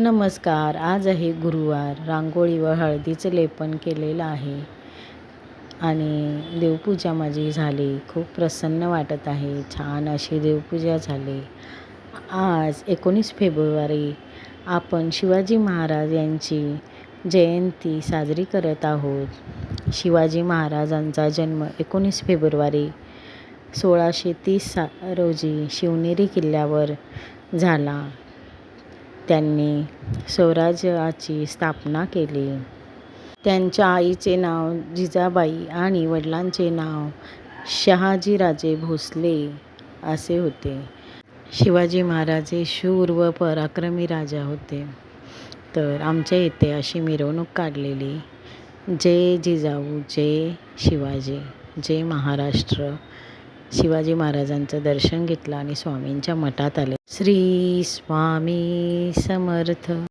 नमस्कार. आज आहे गुरुवार. रांगोळी व हळदीचं लेपन केलेलं आहे आणि देवपूजा माझी झाली. खूप प्रसन्न वाटत आहे. छान अशी देवपूजा झाली. आज 19 फेब्रुवारी आपण शिवाजी महाराज यांची जयंती साजरी करत आहोत. शिवाजी महाराजांचा जन्म 19 फेब्रुवारी 1630 रोजी शिवनेरी किल्ल्यावर झाला. त्यांनी स्वराज्याची स्थापना केली. त्यांच्या आईचे नाव जिजाबाई आणि वडिलांचे नाव शहाजीराजे भोसले असे होते. शिवाजी महाराज हे शूर व पराक्रमी राजा होते. तर आमच्या इथे अशी मिरवणूक काढलेली. जय जिजाऊ, जय शिवाजी, जय महाराष्ट्र. शिवाजी महाराजांचं दर्शन घेतलं आणि स्वामींच्या मठात आले. श्री स्वामी समर्थ.